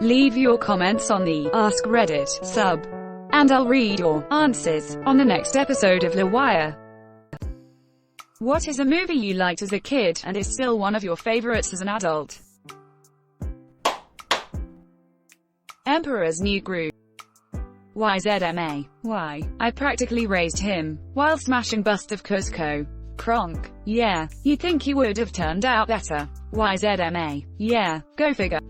Leave your comments on the Ask Reddit sub, and I'll read your answers on the next episode of LWIAR. What is a movie you liked as a kid, and is still one of your favorites as an adult? Emperor's New Groove. YZMA. Why? I practically raised him, while smashing bust of Cuzco. Kronk. Yeah, you'd think he would have turned out better. YZMA. Yeah, go figure.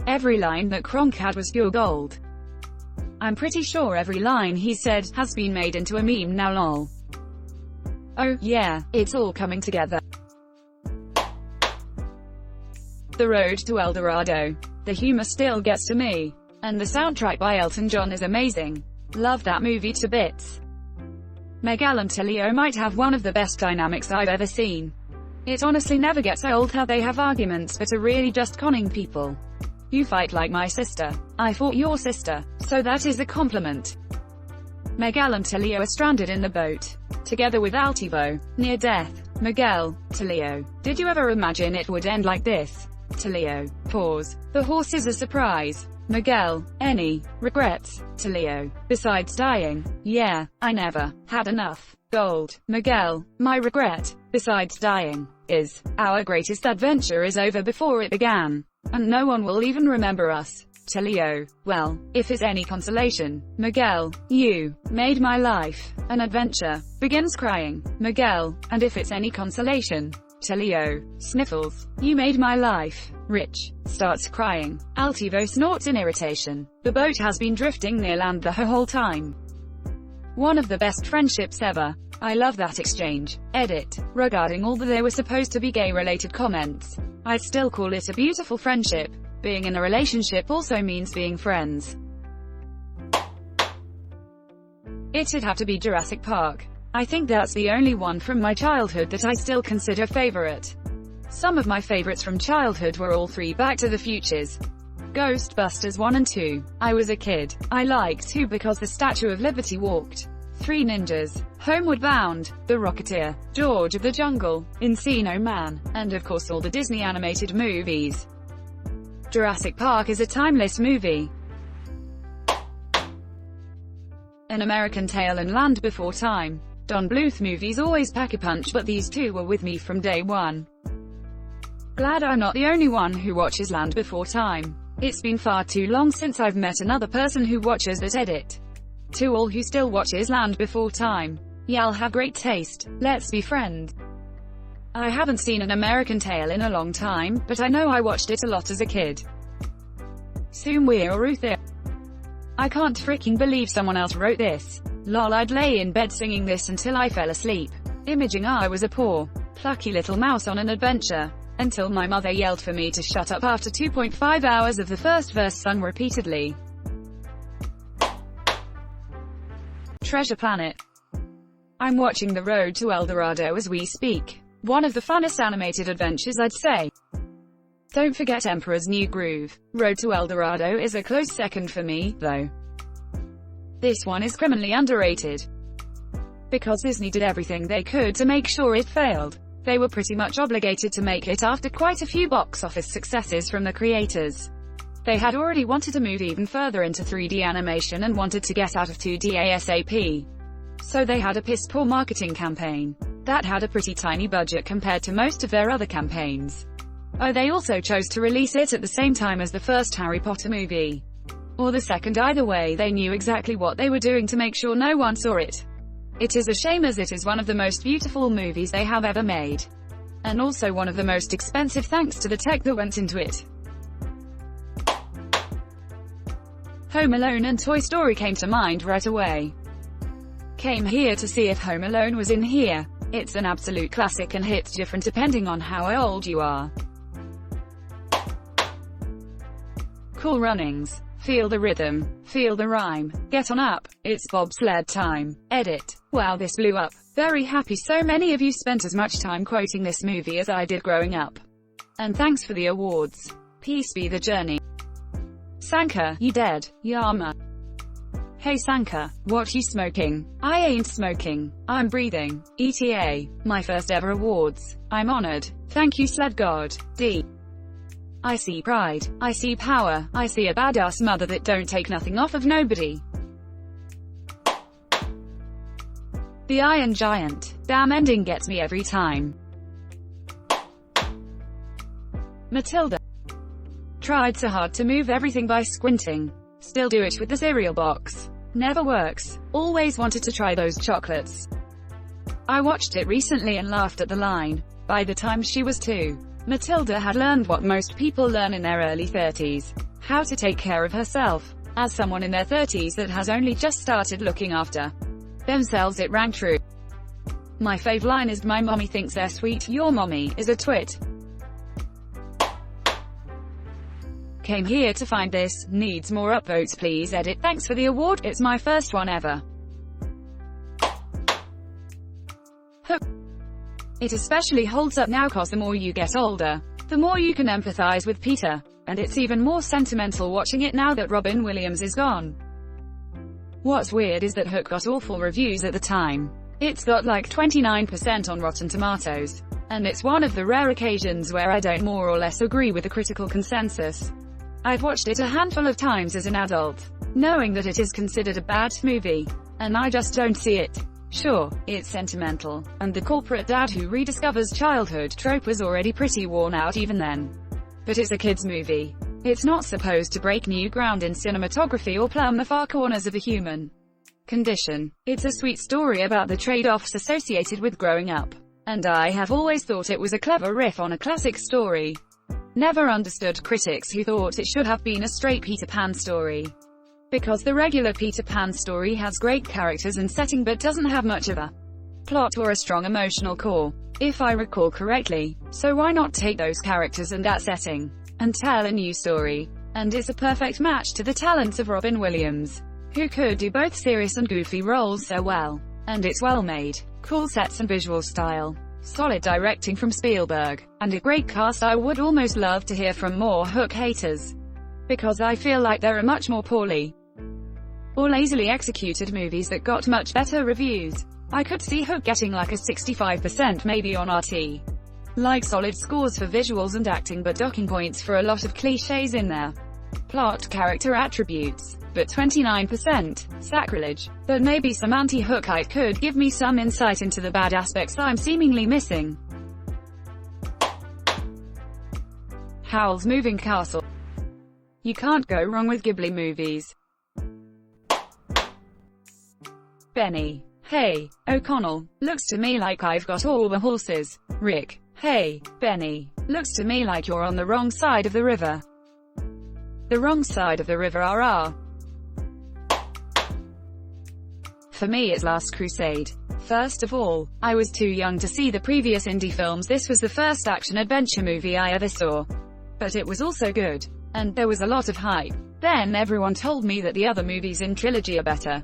Every line that Kronk had was pure gold. I'm pretty sure every line he said has been made into a meme now lol. Oh, yeah, it's all coming together. The Road to El Dorado. The humor still gets to me. And the soundtrack by Elton John is amazing. Love that movie to bits. Miguel and Tilio might have one of the best dynamics I've ever seen. It honestly never gets old how they have arguments but are really just conning people. You fight like my sister. I fought your sister, so that is a compliment. Miguel and Tilio are stranded in the boat, together with Altivo, near death. Miguel, Tilio, did you ever imagine it would end like this? Tilio, pause. The horse is a surprise. Miguel, any regrets? Tilio, besides dying? Yeah, I never had enough gold. Miguel, my regret, besides dying, is, our greatest adventure is over before it began. And no one will even remember us. Tilio, well, if it's any consolation. Miguel, you made my life an adventure. Begins crying. Miguel, and if it's any consolation. Tilio, sniffles. You made my life rich. Starts crying. Altivo snorts in irritation. The boat has been drifting near land the whole time. One of the best friendships ever. I love that exchange. Edit. Regarding all the they were supposed to be gay-related comments, I'd still call it a beautiful friendship. Being in a relationship also means being friends. It'd have to be Jurassic Park. I think that's the only one from my childhood that I still consider favorite. Some of my favorites from childhood were all three Back to the Futures. Ghostbusters 1 and 2. I was a kid. I liked 2 because the Statue of Liberty walked. 3 Ninjas. Homeward Bound. The Rocketeer. George of the Jungle. Encino Man. And of course all the Disney animated movies. Jurassic Park is a timeless movie. An American Tail and Land Before Time. Don Bluth movies always pack a punch, but these two were with me from day one. Glad I'm not the only one who watches Land Before Time. It's been far too long since I've met another person who watches that edit. To all who still watches Land Before Time, y'all have great taste. Let's be friends. I haven't seen An American Tail in a long time, but I know I watched it a lot as a kid. LWIAR. I can't freaking believe someone else wrote this. Lol, I'd lay in bed singing this until I fell asleep. Imaging I was a poor, plucky little mouse on an adventure, until my mother yelled for me to shut up after 2.5 hours of the first verse sung repeatedly. Treasure Planet. I'm watching The Road to El Dorado as we speak. One of the funnest animated adventures I'd say. Don't forget Emperor's New Groove. Road to El Dorado is a close second for me, though. This one is criminally underrated. Because Disney did everything they could to make sure it failed. They were pretty much obligated to make it after quite a few box office successes from the creators. They had already wanted to move even further into 3D animation and wanted to get out of 2D ASAP. So they had a piss-poor marketing campaign that had a pretty tiny budget compared to most of their other campaigns. Oh, they also chose to release it at the same time as the first Harry Potter movie. Or the second, either way they knew exactly what they were doing to make sure no one saw it. It is a shame as it is one of the most beautiful movies they have ever made. And also one of the most expensive thanks to the tech that went into it. Home Alone and Toy Story came to mind right away. Came here to see if Home Alone was in here. It's an absolute classic and hits different depending on how old you are. Cool Runnings. Feel the rhythm, feel the rhyme, get on up, it's bobsled time. Edit. Wow, this blew up. Very happy so many of you spent as much time quoting this movie as I did growing up. And thanks for the awards. Peace be the journey. Sanka, you dead, Yama. Hey Sanka, what you smoking? I ain't smoking, I'm breathing. ETA. My first ever awards. I'm honored. Thank you Sled God. D. I see pride. I see power. I see a badass mother that don't take nothing off of nobody. The Iron Giant. Damn ending gets me every time. Matilda. Tried so hard to move everything by squinting. Still do it with the cereal box. Never works. Always wanted to try those chocolates. I watched it recently and laughed at the line. By the time she was 2, Matilda had learned what most people learn in their early 30s. How to take care of herself. As someone in their 30s that has only just started looking after themselves, it rang true. My fave line is, "My mommy thinks they're sweet, your mommy is a twit." Came here to find this, needs more upvotes please edit, thanks for the award, it's my first one ever. Hook. It especially holds up now cause the more you get older, the more you can empathize with Peter, and it's even more sentimental watching it now that Robin Williams is gone. What's weird is that Hook got awful reviews at the time. It's got like 29% on Rotten Tomatoes, and it's one of the rare occasions where I don't more or less agree with the critical consensus. I've watched it a handful of times as an adult, knowing that it is considered a bad movie, and I just don't see it. Sure, it's sentimental, and the corporate dad who rediscovers childhood trope was already pretty worn out even then. But it's a kid's movie. It's not supposed to break new ground in cinematography or plumb the far corners of the human condition. It's a sweet story about the trade-offs associated with growing up, and I have always thought it was a clever riff on a classic story. Never understood critics who thought it should have been a straight Peter Pan story. Because the regular Peter Pan story has great characters and setting but doesn't have much of a plot or a strong emotional core, if I recall correctly. So why not take those characters and that setting, and tell a new story? And it's a perfect match to the talents of Robin Williams, who could do both serious and goofy roles so well. And it's well made, cool sets and visual style, solid directing from Spielberg, and a great cast. I would almost love to hear from more Hook haters, because I feel like there are much more poorly or lazily executed movies that got much better reviews. I could see Hook getting like a 65% maybe on RT. Like solid scores for visuals and acting but docking points for a lot of cliches in there. Plot, character attributes, but 29%, sacrilege. But maybe some anti-Hookite could give me some insight into the bad aspects I'm seemingly missing. Howl's Moving Castle. You can't go wrong with Ghibli movies. Benny. Hey, O'Connell. Looks to me like I've got all the horses. Rick. Hey, Benny. Looks to me like you're on the wrong side of the river. The wrong side of the river, RR. For me it's Last Crusade. First of all, I was too young to see the previous indie films. This was the first action-adventure movie I ever saw. But it was also good. And there was a lot of hype. Then everyone told me that the other movies in trilogy are better.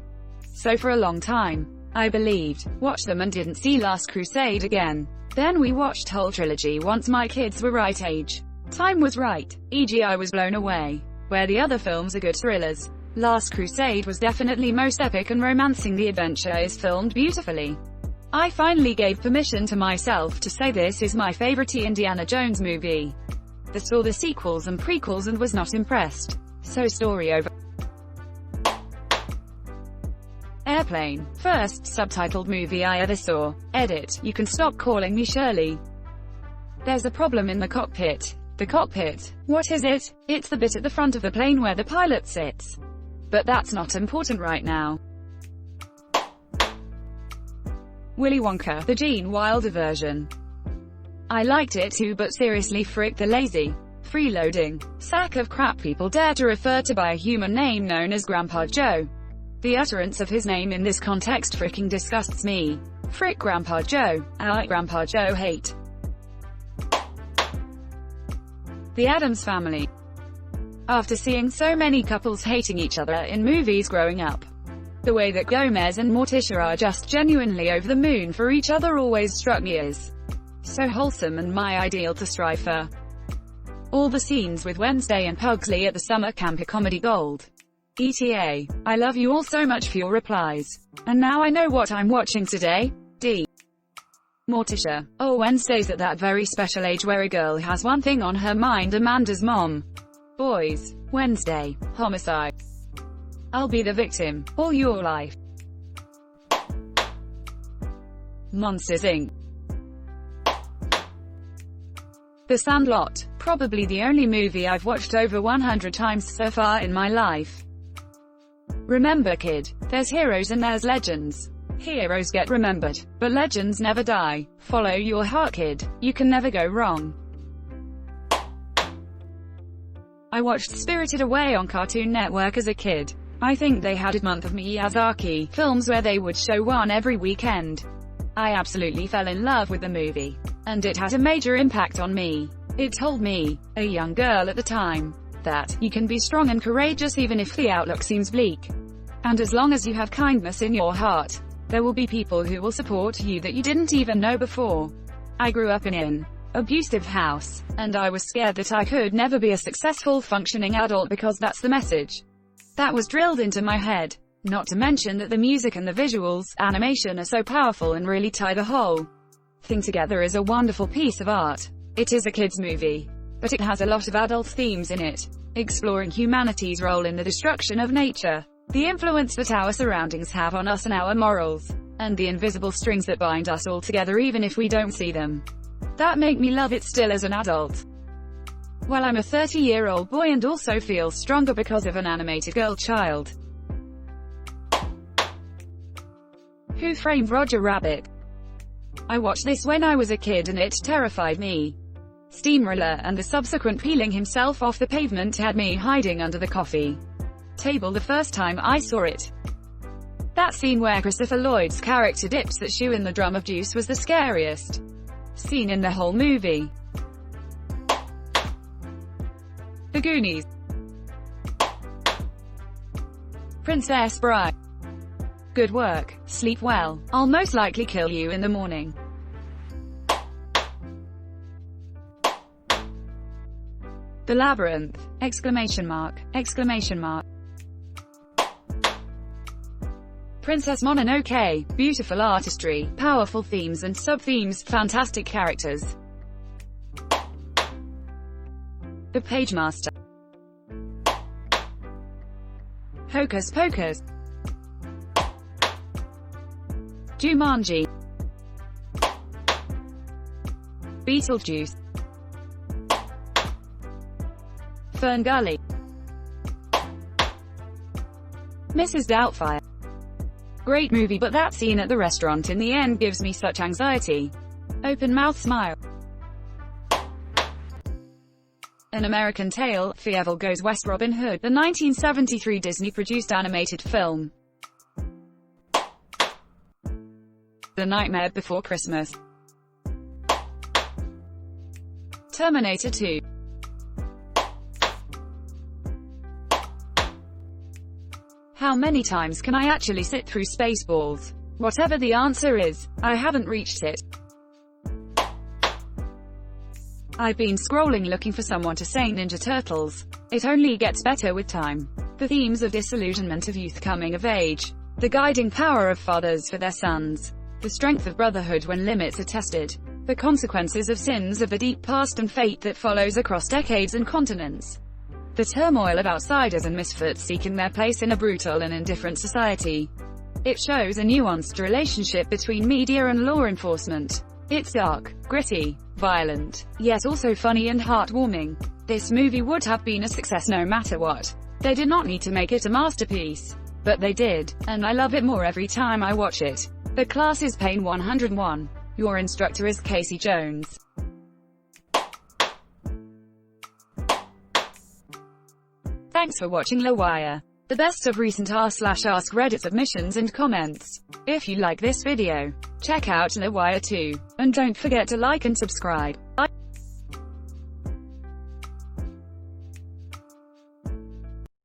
So for a long time, I believed, watched them and didn't see Last Crusade again. Then we watched whole trilogy once my kids were right age. Time was right, e.g. I was blown away. Where the other films are good thrillers, Last Crusade was definitely most epic and romancing. The adventure is filmed beautifully. I finally gave permission to myself to say this is my favorite Indiana Jones movie. I saw the sequels and prequels and was not impressed. So story over. Airplane. First subtitled movie I ever saw. Edit. You can stop calling me Shirley. There's a problem in the cockpit. The cockpit. What is it? It's the bit at the front of the plane where the pilot sits. But that's not important right now. Willy Wonka, the Gene Wilder version. I liked it too, but seriously, frick the lazy, freeloading sack of crap people dare to refer to by a human name known as Grandpa Joe. The utterance of his name in this context fricking disgusts me. Frick Grandpa Joe. I Grandpa Joe hate. The Addams Family. After seeing so many couples hating each other in movies growing up, the way that Gomez and Morticia are just genuinely over the moon for each other always struck me as so wholesome and my ideal to strive for. All the scenes with Wednesday and Pugsley at the summer camp are comedy gold. ETA. I love you all so much for your replies. And now I know what I'm watching today. D. Morticia. Oh, Wednesday's at that very special age where a girl has one thing on her mind: Amanda's mom. Boys. Wednesday. Homicide. I'll be the victim, all your life. Monsters, Inc. The Sandlot. Probably the only movie I've watched over 100 times so far in my life. Remember, kid, there's heroes and there's legends. Heroes get remembered, but legends never die. Follow your heart, kid. You can never go wrong. I watched Spirited Away on Cartoon Network as a kid. I think they had a month of Miyazaki films where they would show one every weekend. I absolutely fell in love with the movie, and it had a major impact on me. It told me, a young girl at the time, that you can be strong and courageous even if the outlook seems bleak. And as long as you have kindness in your heart, there will be people who will support you that you didn't even know before. I grew up in an abusive house, and I was scared that I could never be a successful functioning adult because that's the message that was drilled into my head. Not to mention that the music and the visuals, animation are so powerful and really tie the whole thing together as a wonderful piece of art. It is a kids' movie, but it has a lot of adult themes in it, exploring humanity's role in the destruction of nature, the influence that our surroundings have on us and our morals, and the invisible strings that bind us all together even if we don't see them, that make me love it still as an adult. Well, I'm a 30-year-old boy and also feel stronger because of an animated girl child. Who Framed Roger Rabbit? I watched this when I was a kid and it terrified me. Steamroller and the subsequent peeling himself off the pavement had me hiding under the coffee table the first time I saw it. That scene where Christopher Lloyd's character dips that shoe in the drum of juice was the scariest scene in the whole movie. The Goonies. Princess Bride. Good work, sleep well, I'll most likely kill you in the morning. The Labyrinth! Exclamation mark, exclamation mark. Princess Mononoke, beautiful artistry, powerful themes and sub-themes, fantastic characters. The Pagemaster. Hocus Pocus. Jumanji. Beetlejuice. Fern Gully. Mrs. Doubtfire. Great movie, but that scene at the restaurant in the end gives me such anxiety. Open mouth smile. An American Tail, Fievel Goes West. Robin Hood, the 1973 Disney-produced animated film. The Nightmare Before Christmas. Terminator 2. How many times can I actually sit through Spaceballs? Whatever the answer is, I haven't reached it. I've been scrolling looking for someone to say Ninja Turtles. It only gets better with time. The themes of disillusionment of youth coming of age, the guiding power of fathers for their sons, the strength of brotherhood when limits are tested, the consequences of sins of the deep past and fate that follows across decades and continents, the turmoil of outsiders and misfits seeking their place in a brutal and indifferent society. It shows a nuanced relationship between media and law enforcement. It's dark, gritty, violent, yet also funny and heartwarming. This movie would have been a success no matter what. They did not need to make it a masterpiece, but they did, and I love it more every time I watch it. The class is Payne 101. Your instructor is Casey Jones. Thanks for watching LWIAR. The best of recent r/AskReddit submissions and comments. If you like this video, check out LWIAR too. And don't forget to like and subscribe.